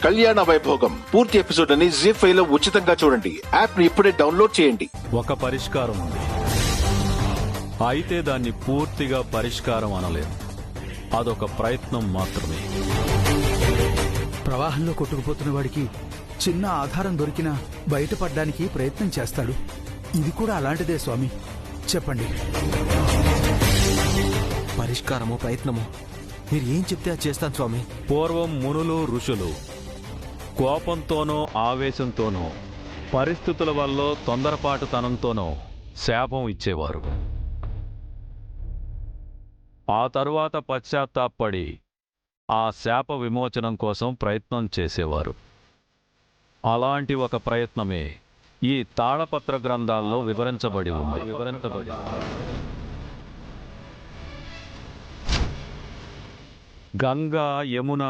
కళ్యాణ వైభోగం పూర్తి ఎపిసోడ్ అని జీ5 లో ఉచితంగా చూడండి. యాప్ ని ఇప్పుడే డౌన్లోడ్ చేయండి. ఒక పరిష్కారం ఉంది, అయితే దాన్ని పూర్తిగా పరిష్కారం అనలేదు. అదొక ప్రయత్నం మాత్రమే. ప్రవాహంలో కొట్టుకుపోతున్న వాడికి చిన్న ఆధారం దొరికినా బయటపడ్డానికి ప్రయత్నం చేస్తాడు. ఇది కూడా అలాంటిదే స్వామి. చెప్పండి. పరిష్కారమో ప్రయత్నమో మీరు ఏం చెప్తే అది చేస్తాను స్వామి. పూర్వం మునులు ఋషులు కోపంతోనో ఆవేశంతోనో పరిస్థితుల వల్ల తొందరపాటుతనంతోనో శాపం ఇచ్చేవారు. ఆ తరువాత పశ్చాత్తాపడి ఆ శాప విమోచనం కోసం ప్రయత్నం చేసేవారు. అలాంటి ఒక ప్రయత్నమే ఈ తాళపత్ర గ్రంథాల్లో వివరించబడి ఉంది. గంగా, యమున,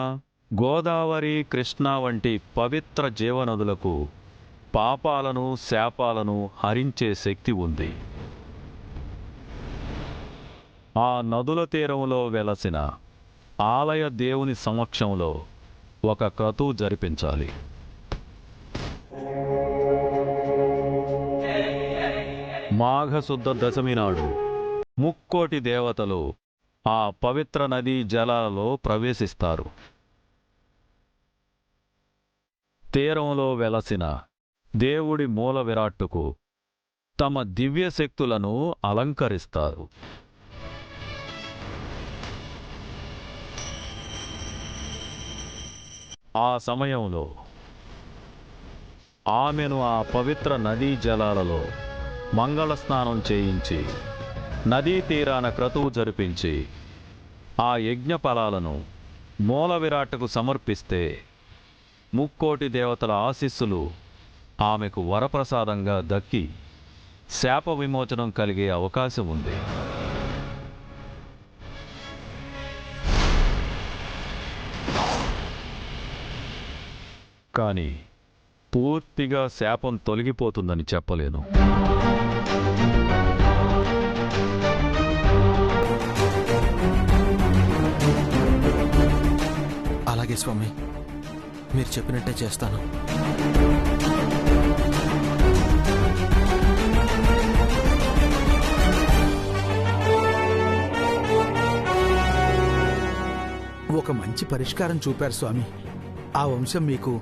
గోదావరి, కృష్ణ వంటి పవిత్ర జీవనదులకు పాపాలను శాపాలను హరించే శక్తి ఉంది. ఆ నదుల తీరంలో వెలసిన ఆలయ దేవుని సమక్షంలో ఒక క్రతువు జరిపించాలి. మాఘశుద్ధ దశమి నాడు ముక్కోటి దేవతలు ఆ పవిత్ర నదీ జలాలలో ప్రవేశిస్తారు. తీరంలో వెలసిన దేవుడి మూల విరాట్టుకు తమ దివ్య శక్తులను అలంకరిస్తారు. ఆ సమయంలో ఆమెను ఆ పవిత్ర నదీ జలాలలో మంగళ స్నానం చేయించి నదీ తీరాన క్రతువు జరిపించి ఆ యజ్ఞ ఫలాలను మూల విరాట్టుకు సమర్పిస్తే ముక్కోటి దేవతల ఆశీస్సులు ఆమెకు వరప్రసాదంగా దక్కి శాప విమోచనం కలిగే అవకాశం ఉంది. కానీ పూర్తిగా శాపం తొలగిపోతుందని చెప్పలేను. అలాగే స్వామి, మీరు చెప్పినట్టే చేస్తాను. ఒక మంచి పరిష్కారం చూపారు స్వామి. ఆ వంశం మీకు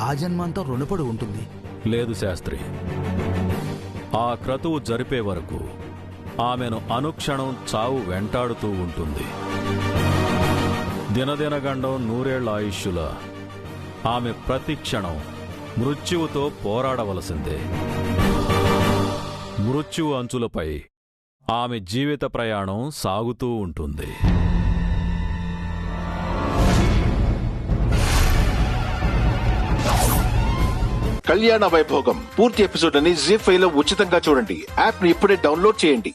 ఆజన్మాంతం రుణపడి ఉంటుంది. లేదు శాస్త్రి, ఆ క్రతువు జరిపే వరకు ఆమెను అనుక్షణం చావు వెంటాడుతూ ఉంటుంది. దినదినగండం నూరేళ్ల ఆయుష్యుల ఆమె ప్రతి క్షణం మృత్యువుతో పోరాడవలసిందే. మృత్యువు అంచులపై ఆమె జీవిత ప్రయాణం సాగుతూ ఉంటుంది. కళ్యాణ వైభోగం పూర్తి ఎపిసోడ్ అని జీ5 లో ఉచితంగా చూడండి. యాప్ ని ఇప్పుడే డౌన్లోడ్ చేయండి.